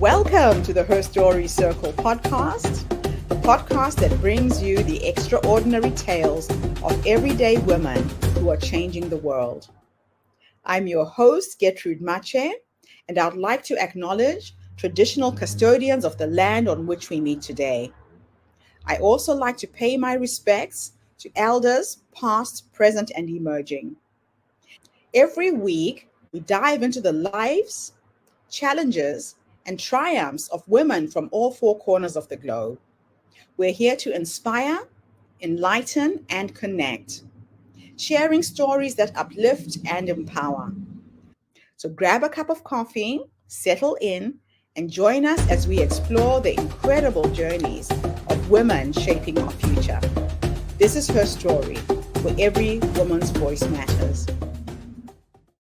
Welcome to the Her Story Circle podcast, the podcast that brings you the extraordinary tales of everyday women who are changing the world. I'm your host, Gertrude Mache, and I'd like to acknowledge traditional custodians of the land on which we meet today. I also like to pay my respects to elders, past, present, and emerging. Every week, we dive into the lives, challenges, and triumphs of women from all four corners of the globe. We're here to inspire, enlighten, and connect, sharing stories that uplift and empower. So grab a cup of coffee, settle in, and join us as we explore the incredible journeys of women shaping our future. This is Her Story, where every woman's voice matters.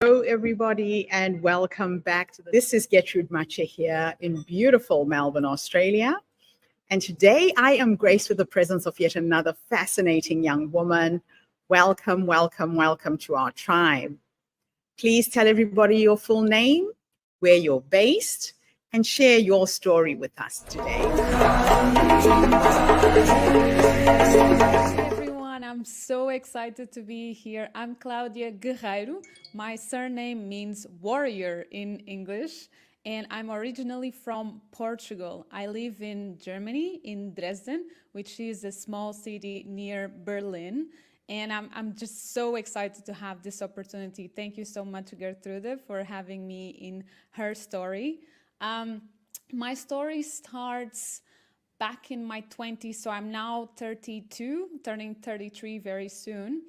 Hello, everybody, and welcome back to this is Gertrude Mache here in beautiful Melbourne, Australia. And today I am graced with the presence of yet another fascinating young woman. Welcome, welcome, welcome to our tribe. Please tell everybody your full name, where you're based, and share your story with us today. Hi everyone, I'm so excited to be here. I'm Claudia Guerreiro. My surname means warrior in English, and I'm originally from Portugal. I live in Germany, in Dresden, which is a small city near Berlin. And I'm just so excited to have this opportunity. Thank you so much, Gertrude, for having me in Her Story. My story starts back in my 20s, so I'm now 32, turning 33 very soon,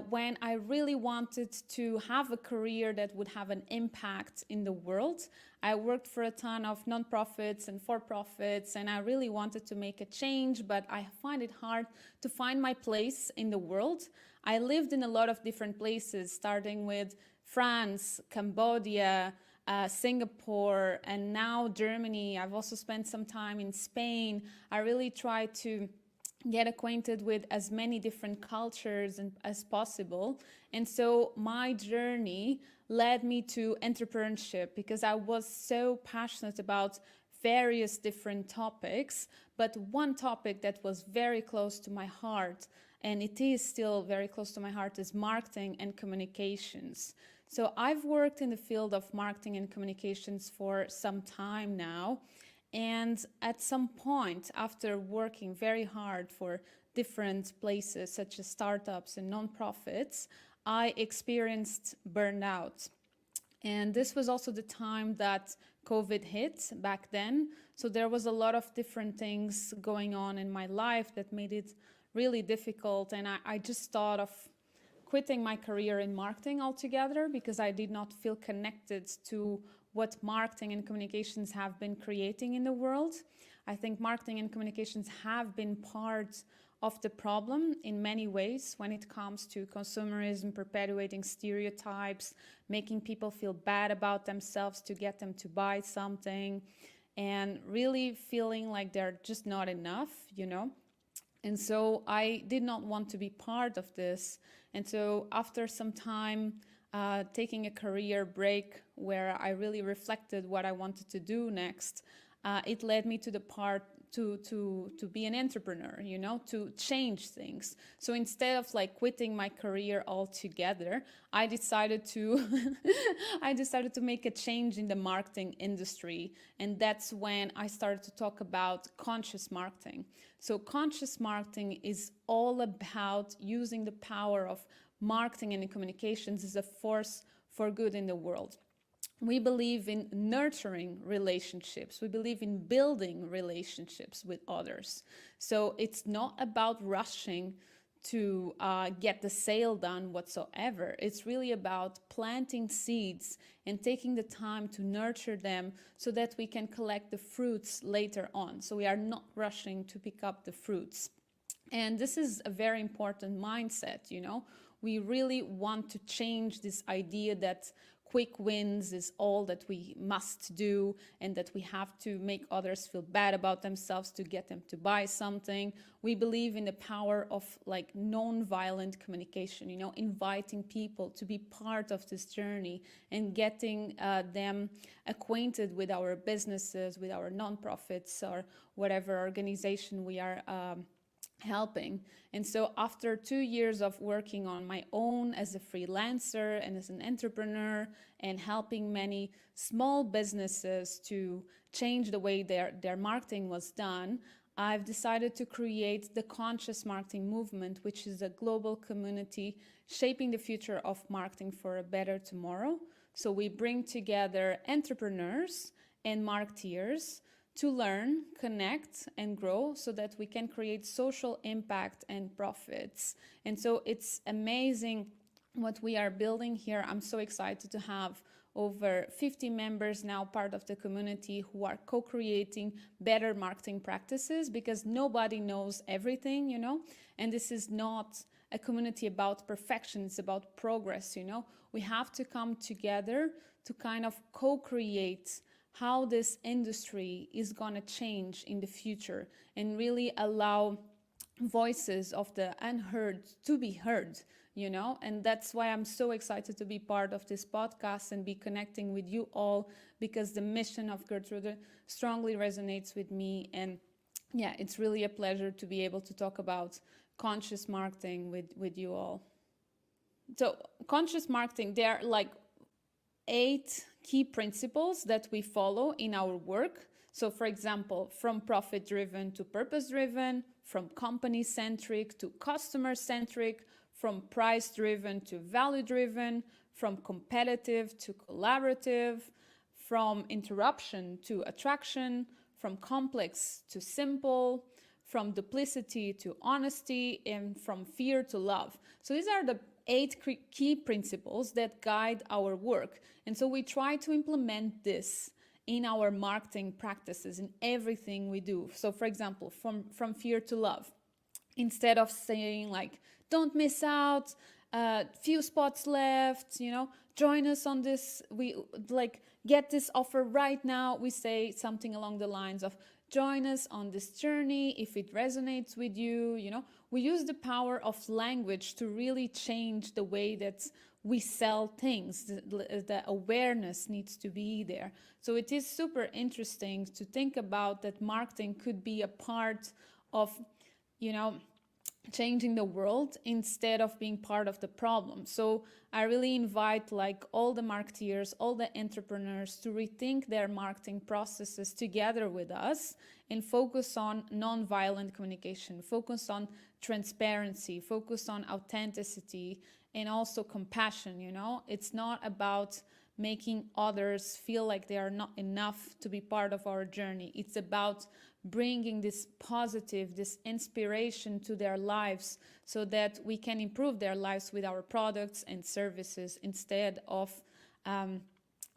when I really wanted to have a career that would have an impact in the world. I worked for a ton of nonprofits and for-profits, and I really wanted to make a change, but I find it hard to find my place in the world. I lived in a lot of different places, starting with France, Cambodia, Singapore, and now Germany. I've also spent some time in Spain. I really try to get acquainted with as many different cultures as possible. And so my journey led me to entrepreneurship because I was so passionate about various different topics, but one topic that was very close to my heart, and it is still very close to my heart, is marketing and communications. So I've worked in the field of marketing and communications for some time now. And at some point, after working very hard for different places, such as startups and nonprofits, I experienced burnout. And this was also the time that COVID hit back then. So there was a lot of different things going on in my life that made it really difficult. And I just thought of quitting my career in marketing altogether because I did not feel connected to what marketing and communications have been creating in the world. I think marketing and communications have been part of the problem in many ways when it comes to consumerism, perpetuating stereotypes, making people feel bad about themselves to get them to buy something, and really feeling like they're just not enough, you know? And so I did not want to be part of this. And so after some time, taking a career break where I really reflected what I wanted to do next, it led me to the part to be an entrepreneur, you know, to change things. So instead of like quitting my career altogether, I decided to I decided to make a change in the marketing industry. And that's when I started to talk about conscious marketing. So conscious marketing is all about using the power of marketing and communications as a force for good in the world. We believe in nurturing relationships. We believe in building relationships with others. So it's not about rushing to get the sale done whatsoever. It's really about planting seeds and taking the time to nurture them so that we can collect the fruits later on. So we are not rushing to pick up the fruits. And this is a very important mindset, you know. We really want to change this idea that quick wins is all that we must do, and that we have to make others feel bad about themselves to get them to buy something. We believe in the power of like non-violent communication, inviting people to be part of this journey and getting them acquainted with our businesses, with our nonprofits, or whatever organization we are helping. And so after 2 years of working on my own as a freelancer and as an entrepreneur, and helping many small businesses to change the way their marketing was done, I've decided to create the Conscious Marketing Movement, which is a global community shaping the future of marketing for a better tomorrow. So we bring together entrepreneurs and marketeers to learn, connect, and grow so that we can create social impact and profits. And so it's amazing what we are building here. I'm so excited to have over 50 members now part of the community who are co-creating better marketing practices, because nobody knows everything, and this is not a community about perfection, it's about progress. We have to come together to kind of co-create how this industry is going to change in the future, and really allow voices of the unheard to be heard, and that's why I'm so excited to be part of this podcast and be connecting with you all, because the mission of Gertrude strongly resonates with me. And yeah, it's really a pleasure to be able to talk about conscious marketing with you all. So conscious marketing, there are like 8 key principles that we follow in our work. So for example, from profit-driven to purpose-driven, from company-centric to customer-centric, from price-driven to value-driven, from competitive to collaborative, from interruption to attraction, from complex to simple, from duplicity to honesty, and from fear to love. So these are the 8 key principles that guide our work. And so we try to implement this in our marketing practices, in everything we do. So for example, from fear to love, instead of saying like, don't miss out, few spots left, join us on this, we like get this offer right now, we say something along the lines of, join us on this journey if it resonates with you. We use the power of language to really change the way that we sell things. The awareness needs to be there. So it is super interesting to think about that marketing could be a part of, changing the world instead of being part of the problem. So I really invite like all the marketeers, all the entrepreneurs to rethink their marketing processes together with us and focus on non-violent communication, focus on transparency, focus on authenticity, and also compassion. It's not about making others feel like they are not enough to be part of our journey. It's about bringing this positive, this inspiration to their lives so that we can improve their lives with our products and services instead of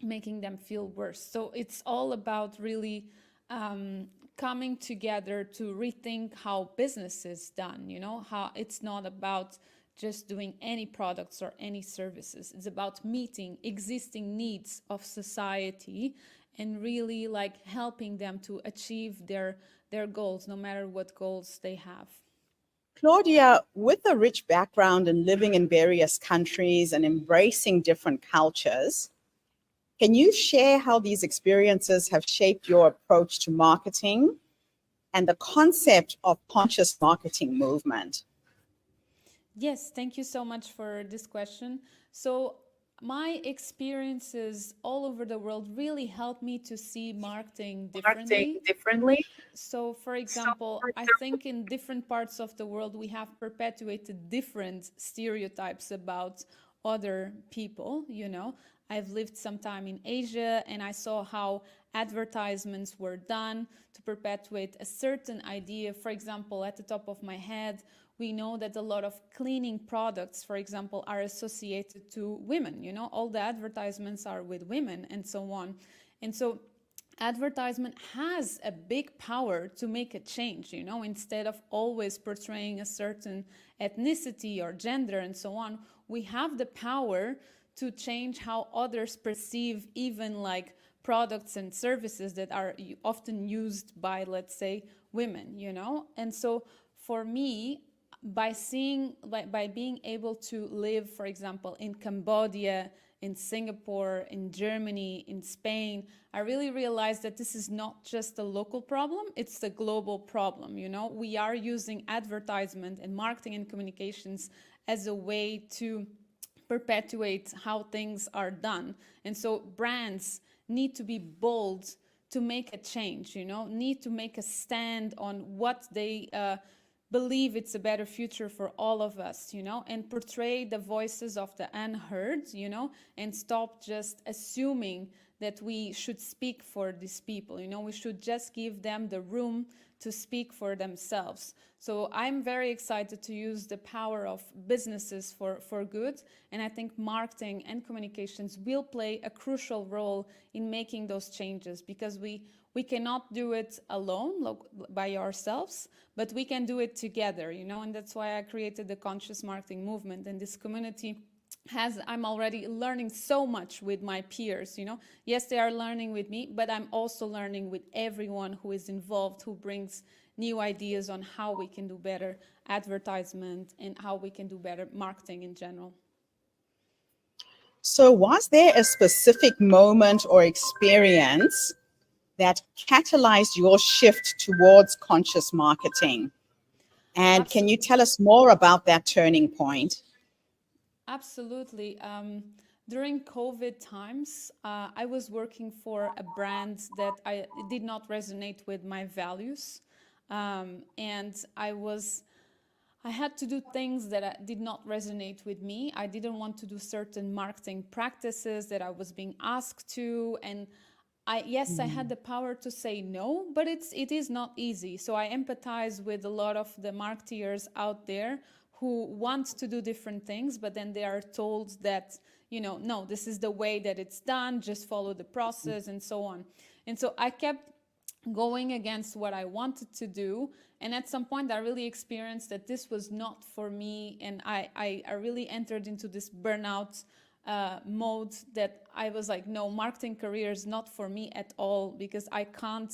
making them feel worse. So it's all about really coming together to rethink how business is done, how it's not about just doing any products or any services. It's about meeting existing needs of society and really like helping them to achieve their goals, no matter what goals they have. Claudia, with a rich background in living in various countries and embracing different cultures, can you share how these experiences have shaped your approach to marketing and the concept of conscious marketing movement? Yes, thank you so much for this question. So my experiences all over the world really helped me to see marketing differently. So for example, I think in different parts of the world, we have perpetuated different stereotypes about other people. I've lived some time in Asia and I saw how advertisements were done to perpetuate a certain idea. For example, at the top of my head, we know that a lot of cleaning products, for example, are associated to women. All the advertisements are with women and so on. And so advertisement has a big power to make a change, instead of always portraying a certain ethnicity or gender and so on. We have the power to change how others perceive even like products and services that are often used by, let's say, women, you know? And so for me, by seeing, by being able to live, for example, in Cambodia, in Singapore, in Germany, in Spain, I really realized that this is not just a local problem, it's a global problem, you know? We are using advertisement and marketing and communications as a way to perpetuate how things are done. And so brands need to be bold to make a change, you know, need to make a stand on what they believe it's a better future for all of us, you know, and portray the voices of the unheard, you know, and stop just assuming that we should speak for these people, you know, we should just give them the room to speak for themselves. So I'm very excited to use the power of businesses for good. And I think marketing and communications will play a crucial role in making those changes, because we cannot do it alone by ourselves, but we can do it together, you know, and that's why I created the conscious marketing movement. And this community I'm already learning so much with my peers, you know. Yes, they are learning with me, but I'm also learning with everyone who is involved, who brings new ideas on how we can do better advertisement and how we can do better marketing in general. So was there a specific moment or experience that catalyzed your shift towards conscious marketing? And can you tell us more about that turning point? Absolutely. During COVID times, I was working for a brand that did not resonate with my values. And I had to do things that did not resonate with me. I didn't want to do certain marketing practices that I was being asked to. And yes, I had the power to say no, but it is not easy. So I empathize with a lot of the marketeers out there who want to do different things, but then they are told that, you know, no, this is the way that it's done, just follow the process and so on. And so I kept going against what I wanted to do. And at some point I really experienced that this was not for me. And I really entered into this burnout mode that I was like, no, marketing career is not for me at all, because I can't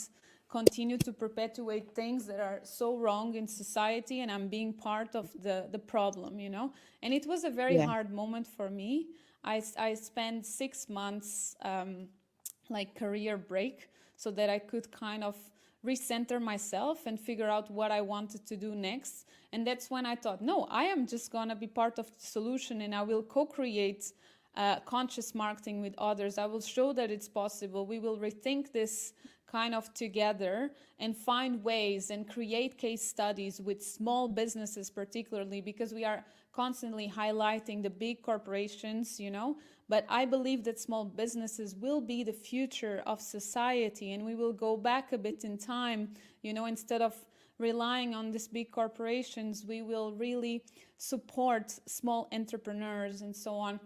continue to perpetuate things that are so wrong in society, and I'm being part of the problem, you know. And it was a very hard moment for me. I spent 6 months like career break, so that I could kind of recenter myself and figure out what I wanted to do next. And that's when I thought, no, I am just gonna be part of the solution, and I will co-create conscious marketing with others. I will show that it's possible. We will rethink this kind of together and find ways and create case studies with small businesses, particularly because we are constantly highlighting the big corporations, you know, but I believe that small businesses will be the future of society, and we will go back a bit in time, you know, instead of relying on these big corporations, we will really support small entrepreneurs and so on.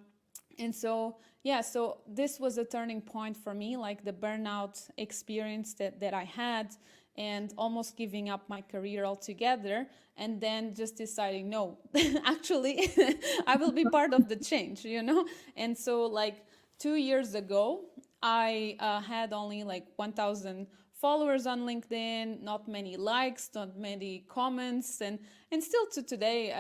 And so, yeah, so this was a turning point for me, like the burnout experience that I had, and almost giving up my career altogether, and then just deciding, no, actually, I will be part of the change, you know? And so like 2 years ago, I had only like 1,000 followers on LinkedIn, not many likes, not many comments, and still to today,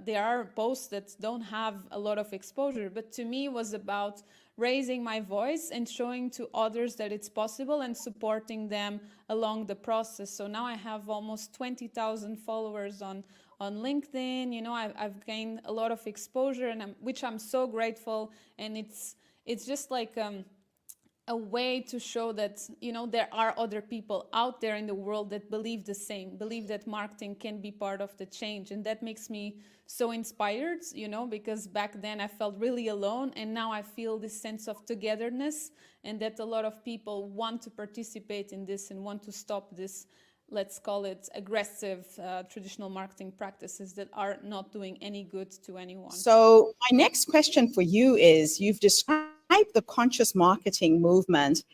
there are posts that don't have a lot of exposure, but to me it was about raising my voice and showing to others that it's possible and supporting them along the process. So now I have almost 20,000 followers on LinkedIn. You know, I've gained a lot of exposure, and which I'm so grateful. And it's just like a way to show that, you know, there are other people out there in the world that believe the same, believe that marketing can be part of the change. And that makes me so inspired, you know, because back then I felt really alone, and now I feel this sense of togetherness, and that a lot of people want to participate in this and want to stop this, let's call it aggressive traditional marketing practices that are not doing any good to anyone. So my next question for you is, you've described the conscious marketing movement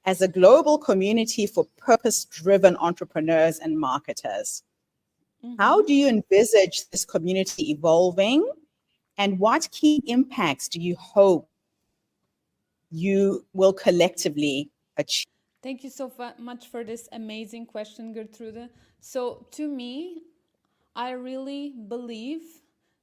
as a global community for purpose-driven entrepreneurs and marketers. How do you envisage this community evolving, And what key impacts do you hope you will collectively achieve? Thank you so much for this amazing question, Gertrude. So, to me, I really believe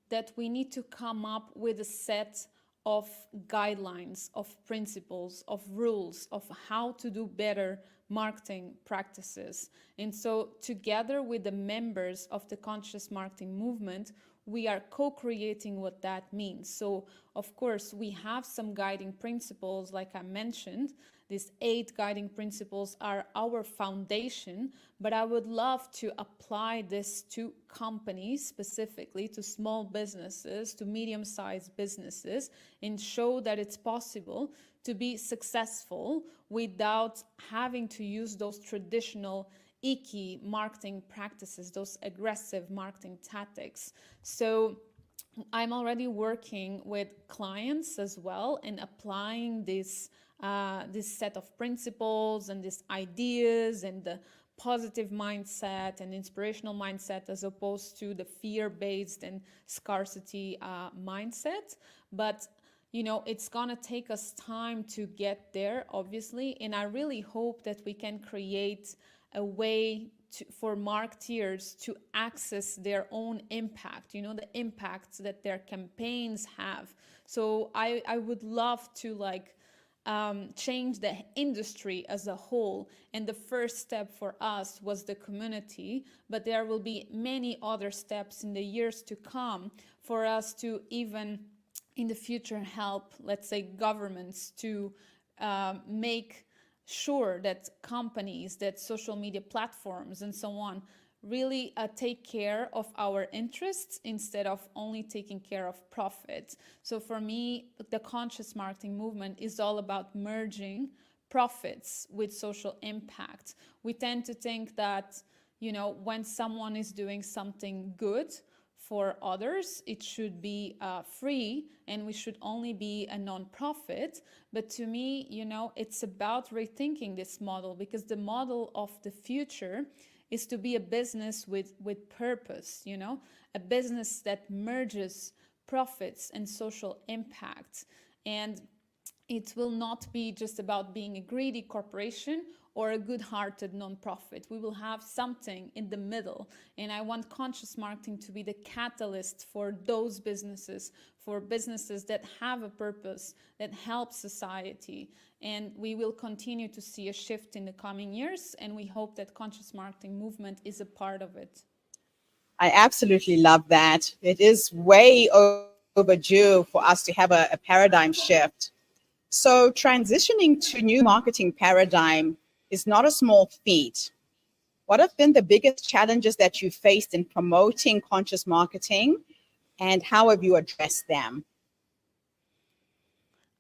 that we need to come up with a set of guidelines, of principles, of rules of how to do better marketing practices. And so, together with the members of the conscious marketing movement, we are co creating what that means. So, of course, we have some guiding principles, like I mentioned. These 8 guiding principles are our foundation, but I would love to apply this to companies, specifically to small businesses, to medium sized businesses, and show that it's possible to be successful without having to use those traditional icky marketing practices, those aggressive marketing tactics. So I'm already working with clients as well and applying this set of principles and these ideas and the positive mindset and inspirational mindset, as opposed to the fear-based and scarcity mindset. But it's gonna take us time to get there, obviously, and I really hope that we can create a way for marketeers to access their own impact, the impacts that their campaigns have. So I would love to change the industry as a whole. And the first step for us was the community, but there will be many other steps in the years to come for us to even in the future help, let's say, governments to make sure that companies, that social media platforms and so on really take care of our interests instead of only taking care of profit. So for me, the conscious marketing movement is all about merging profits with social impact. We tend to think that, when someone is doing something good for others, it should be free and we should only be a non-profit. But to me, it's about rethinking this model, because the model of the future is to be a business with purpose, a business that merges profits and social impact. And it will not be just about being a greedy corporation or a good-hearted nonprofit. We will have something in the middle, and I want conscious marketing to be the catalyst for those businesses, for businesses that have a purpose, that help society. And we will continue to see a shift in the coming years, and we hope that conscious marketing movement is a part of it. I absolutely love that. It is way overdue for us to have a paradigm shift. So, transitioning to new marketing paradigm is not a small feat. What have been the biggest challenges that you faced in promoting conscious marketing, and how have you addressed them?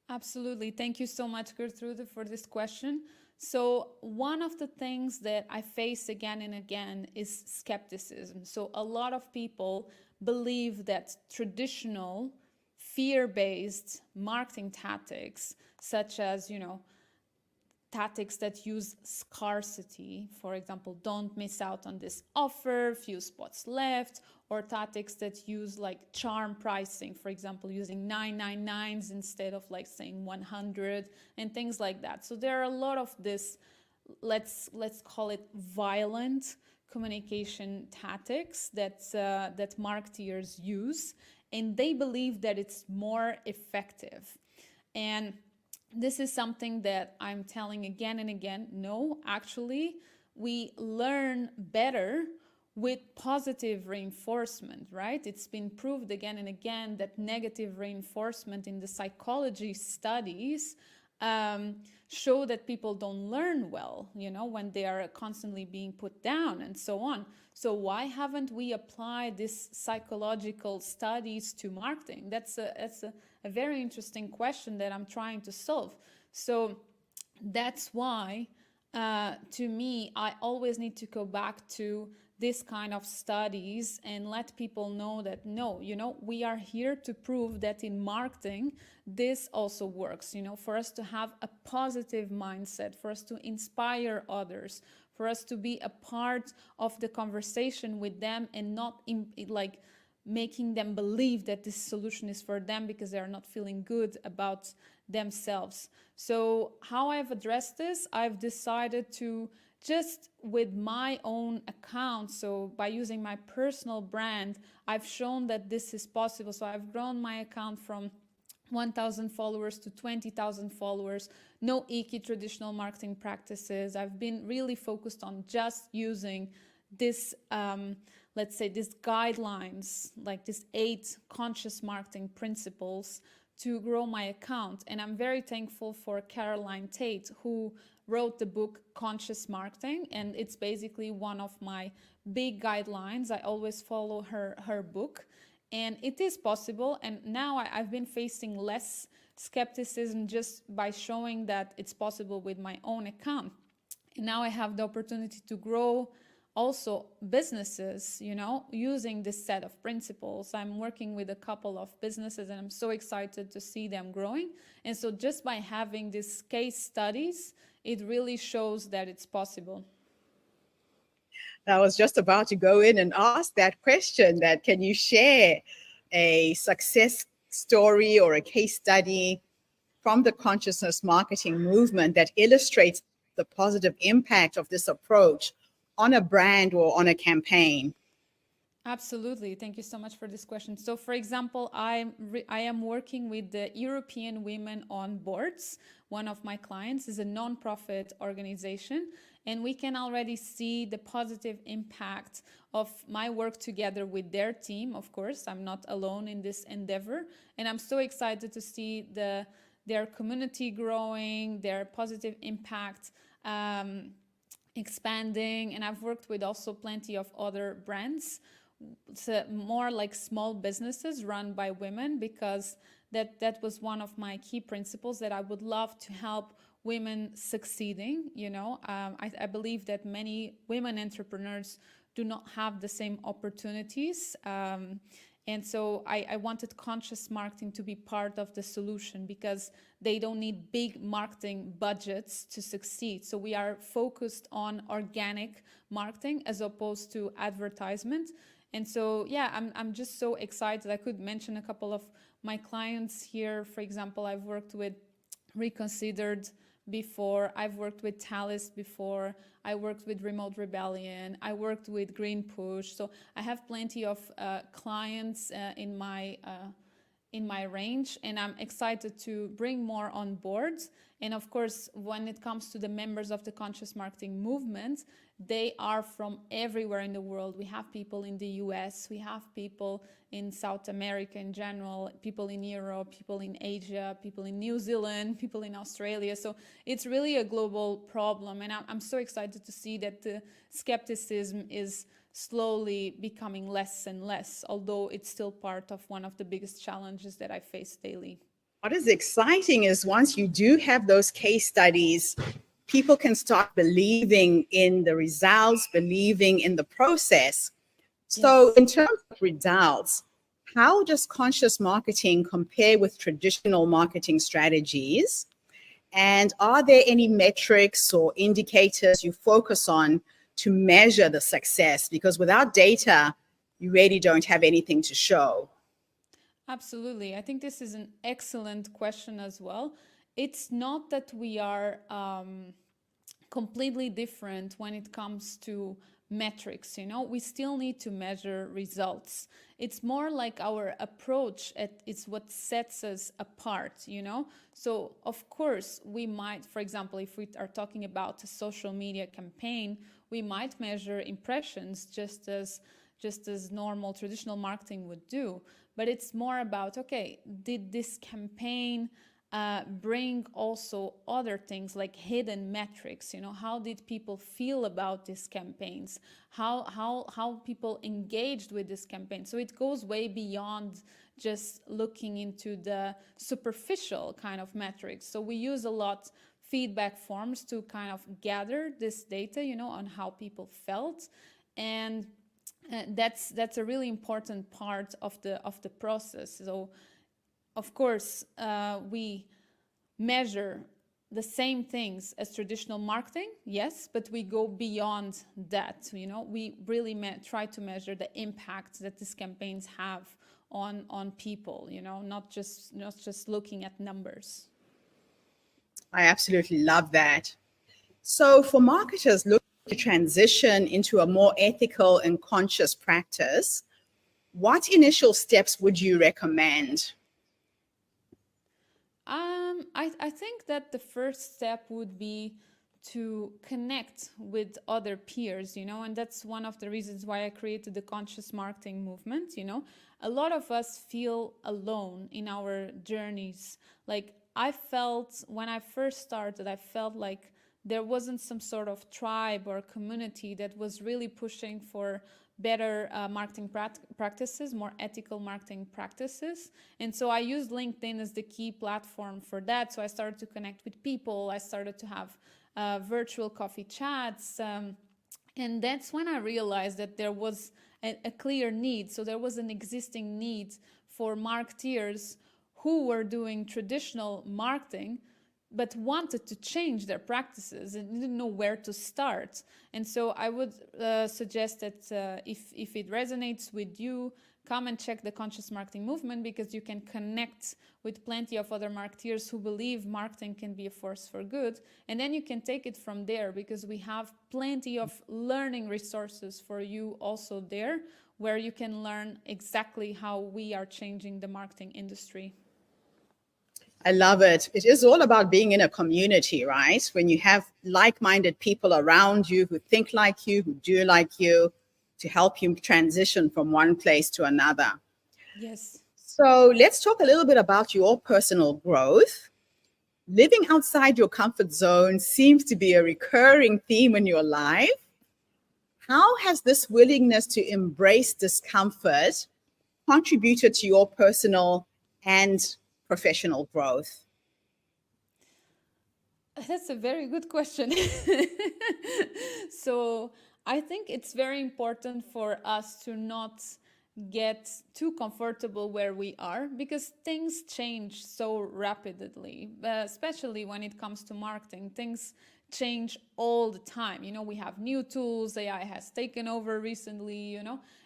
Absolutely. Thank you so much, Gertrude, for this question. So, one of the things that I face again and again is skepticism. So, a lot of people believe that traditional fear based marketing tactics, such as, tactics that use scarcity, for example, don't miss out on this offer, few spots left, or tactics that use like charm pricing, for example, using 999s instead of like saying 100 and things like that. So there are a lot of this, let's call it violent communication tactics that marketeers use, and they believe that it's more effective. And this is something that I'm telling again and again. No, actually, we learn better with positive reinforcement, right? It's been proved again and again that negative reinforcement in the psychology studies show that people don't learn well, when they are constantly being put down and so on. So why haven't we applied these psychological studies to marketing? That's a very interesting question that I'm trying to solve. So that's why, to me, I always need to go back to this kind of studies and let people know that no, we are here to prove that in marketing this also works, for us to have a positive mindset, for us to inspire others, for us to be a part of the conversation with them and not making them believe that this solution is for them because they are not feeling good about themselves. So how I've addressed this, I've decided to just with my own account, so by using my personal brand, I've shown that this is possible. So I've grown my account from 1,000 followers to 20,000 followers, no icky traditional marketing practices. I've been really focused on just using this, let's say, these guidelines, like these 8 conscious marketing principles to grow my account. And I'm very thankful for Caroline Tate, who wrote the book Conscious Marketing. And it's basically one of my big guidelines. I always follow her book. And it is possible. And now I've been facing less skepticism just by showing that it's possible with my own account. And now I have the opportunity to grow also businesses, using this set of principles. I'm working with a couple of businesses and I'm so excited to see them growing. And so just by having these case studies, it really shows that it's possible. I was just about to go in and ask that question, that can you share a success story or a case study from the consciousness marketing movement that illustrates the positive impact of this approach on a brand or on a campaign? Absolutely. Thank you so much for this question. So, for example, I am working with the European Women on Boards. One of my clients is a nonprofit organization, and we can already see the positive impact of my work together with their team. Of course, I'm not alone in this endeavor, and I'm so excited to see their community growing, their positive impact expanding. And I've worked with also plenty of other brands, more like small businesses run by women, because that was one of my key principles, that I would love to help women succeeding. I believe that many women entrepreneurs do not have the same opportunities. And so I wanted conscious marketing to be part of the solution, because they don't need big marketing budgets to succeed. So we are focused on organic marketing as opposed to advertisement. And so, yeah, I'm just so excited. I could mention a couple of my clients here. For example, I've worked with Reconsidered before. I've worked with Talis before. I worked with Remote Rebellion. I worked with Green Push. So I have plenty of clients in my range, and I'm excited to bring more on board. And of course, when it comes to the members of the conscious marketing movement, they are from everywhere in the world. We have people in the US, we have people in South America in general, people in Europe, people in Asia, people in New Zealand, people in Australia. So it's really a global problem. And I'm so excited to see that the skepticism is slowly becoming less and less, although it's still part of one of the biggest challenges that I face daily. What is exciting is once you do have those case studies, people can start believing in the results, believing in the process. So Yes. in terms of results, how does conscious marketing compare with traditional marketing strategies? And are there any metrics or indicators you focus on to measure the success? Because without data, you really don't have anything to show. Absolutely. I think this is an excellent question as well. It's not that we are completely different when it comes to metrics. We still need to measure results. It's more like our approach is what sets us apart. So of course we might, for example, if we are talking about a social media campaign, we might measure impressions just as normal traditional marketing would do. But it's more about, okay, did this campaign bring also other things like hidden metrics? How did people feel about these campaigns? How people engaged with this campaign? So it goes way beyond just looking into the superficial kind of metrics. So we use a lot feedback forms to kind of gather this data, on how people felt. And that's a really important part of the process. So of course we measure the same things as traditional marketing, yes, but we go beyond that. We really try to measure the impact that these campaigns have on people. Not just looking at numbers. I absolutely love that. So, for marketers looking to transition into a more ethical and conscious practice, what initial steps would you recommend? I think that the first step would be to connect with other peers, and that's one of the reasons why I created the conscious marketing movement. A lot of us feel alone in our journeys. Like, I felt when I first started, I felt like there wasn't some sort of tribe or community that was really pushing for better marketing practices, more ethical marketing practices. And so I used LinkedIn as the key platform for that. So I started to connect with people. I started to have virtual coffee chats. And that's when I realized that there was a clear need. So there was an existing need for marketeers who were doing traditional marketing but wanted to change their practices and didn't know where to start. And so I would suggest that if it resonates with you, come and check the conscious marketing movement, because you can connect with plenty of other marketeers who believe marketing can be a force for good. And then you can take it from there, because we have plenty of learning resources for you also there, where you can learn exactly how we are changing the marketing industry. I love it. It is all about being in a community, right? When you have like minded people around you who think like you, who do like you, to help you transition from one place to another. Yes. So let's talk a little bit about your personal growth. Living outside your comfort zone seems to be a recurring theme in your life. How has this willingness to embrace discomfort contributed to your personal and professional growth? That's a very good question. So I think it's very important for us to not get too comfortable where we are, because things change so rapidly, especially when it comes to marketing. Things change all the time. We have new tools, AI has taken over recently,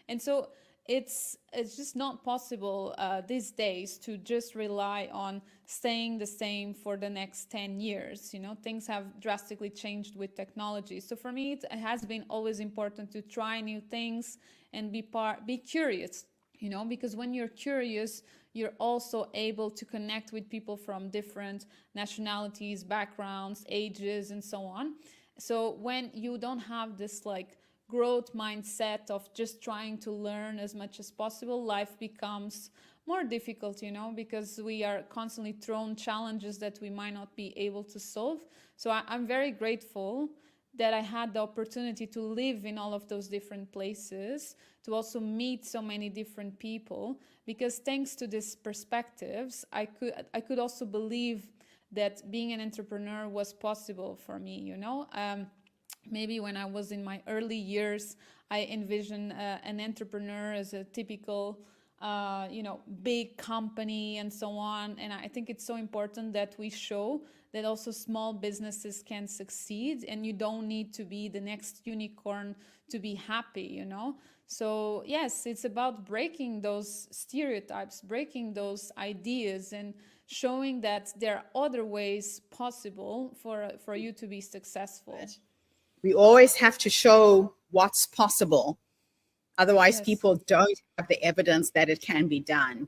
and so it's just not possible these days to just rely on staying the same for the next 10 years. Things have drastically changed with technology. So for me, it has been always important to try new things and be curious, because when you're curious, you're also able to connect with people from different nationalities, backgrounds, ages, and so on. So when you don't have this like growth mindset of just trying to learn as much as possible, life becomes more difficult, because we are constantly thrown challenges that we might not be able to solve. So I'm very grateful that I had the opportunity to live in all of those different places, to also meet so many different people, because thanks to these perspectives, I could also believe that being an entrepreneur was possible for me. Maybe when I was in my early years, I envisioned an entrepreneur as a typical, big company and so on. And I think it's so important that we show that also small businesses can succeed, and you don't need to be the next unicorn to be happy. So yes, it's about breaking those stereotypes, breaking those ideas, and showing that there are other ways possible for you to be successful. We always have to show what's possible. Otherwise, Yes, people don't have the evidence that it can be done.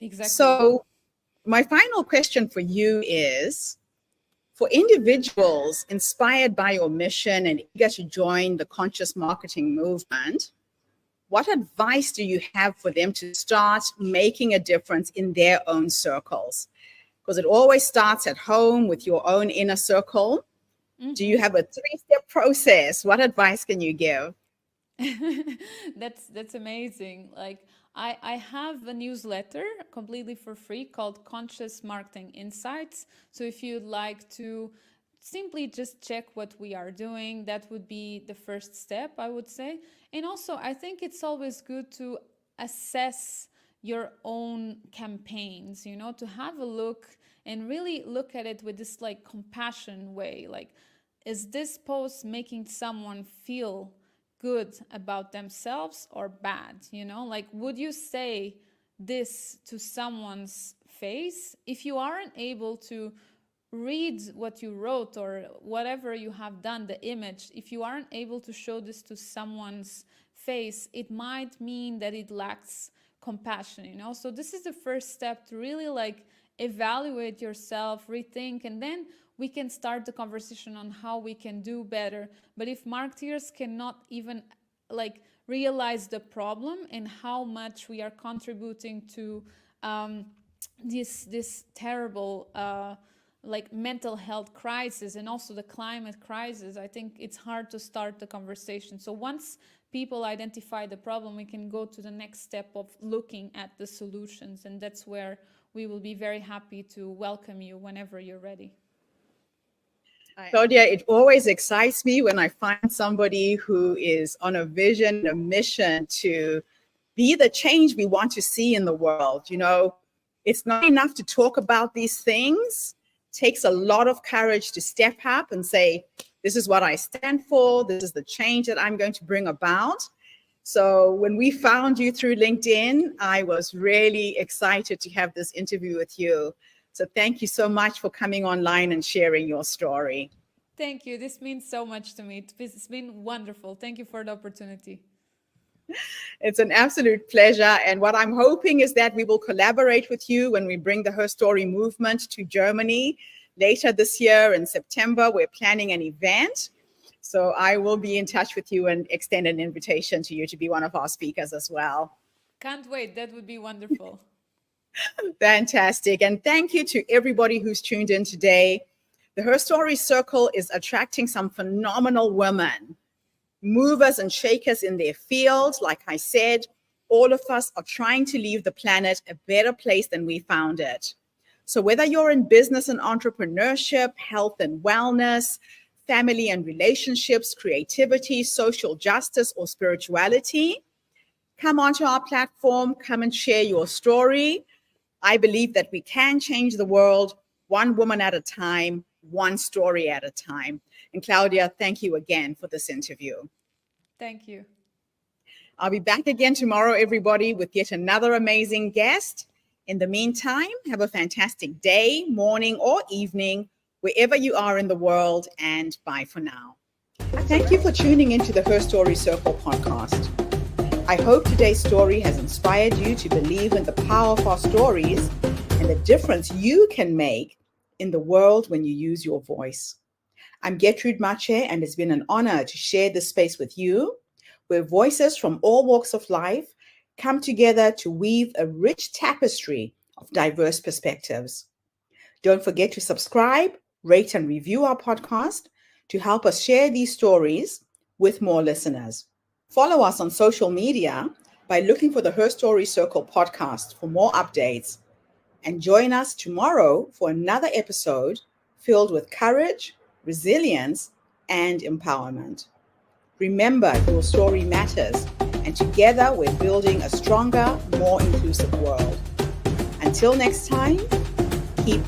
exactly. So, my final question for you is, for individuals inspired by your mission and eager to join the conscious marketing movement, what advice do you have for them to start making a difference in their own circles? Because it always starts at home with your own inner circle. Do you have a 3-step process? What advice can you give? That's amazing. Like, I have a newsletter completely for free called Conscious Marketing Insights. So if you'd like to simply just check what we are doing, that would be the first step, I would say. And also, I think it's always good to assess your own campaigns, to have a look and really look at it with this like compassion way. Like, is this post making someone feel good about themselves or bad? You know, like, would you say this to someone's face? If you aren't able to read what you wrote or whatever you have done, the image, if you aren't able to show this to someone's face, it might mean that it lacks compassion, you know? So this is the first step to really like evaluate yourself, rethink, and then we can start the conversation on how we can do better. But if marketeers cannot even like realize the problem and how much we are contributing to this terrible like mental health crisis and also the climate crisis, I think it's hard to start the conversation. So once people identify the problem, we can go to the next step of looking at the solutions, and that's where we will be very happy to welcome you whenever you're ready. Claudia, it always excites me when I find somebody who is on a vision, a mission to be the change we want to see in the world. You know, it's not enough to talk about these things. It takes a lot of courage to step up and say, this is what I stand for. This is the change that I'm going to bring about. So when we found you through LinkedIn, I was really excited to have this interview with you. So thank you so much for coming online and sharing your story. Thank you. This means so much to me. It's been wonderful. Thank you for the opportunity. It's an absolute pleasure. And what I'm hoping is that we will collaborate with you when we bring the Her Story movement to Germany later this year in September. We're planning an event. So I will be in touch with you and extend an invitation to you to be one of our speakers as well. Can't wait. That would be wonderful. Fantastic. And thank you to everybody who's tuned in today. The Her Story Circle is attracting some phenomenal women, movers and shakers in their fields. Like I said, all of us are trying to leave the planet a better place than we found it. So whether you're in business and entrepreneurship, health and wellness, family and relationships, creativity, social justice, or spirituality, come onto our platform, come and share your story. I believe that we can change the world one woman at a time, one story at a time. And Claudia, thank you again for this interview. Thank you. I'll be back again tomorrow, everybody, with yet another amazing guest. In the meantime, have a fantastic day, morning, or evening, wherever you are in the world, and bye for now. Thank you for tuning into the Her Story Circle podcast. I hope today's story has inspired you to believe in the power of our stories and the difference you can make in the world when you use your voice. I'm Gertrude Mache, and it's been an honor to share this space with you, where voices from all walks of life come together to weave a rich tapestry of diverse perspectives. Don't forget to subscribe, rate, and review our podcast to help us share these stories with more listeners. Follow us on social media by looking for the Her Story Circle podcast for more updates. And join us tomorrow for another episode filled with courage, resilience, and empowerment. Remember, your story matters, and together we're building a stronger, more inclusive world. Until next time, keep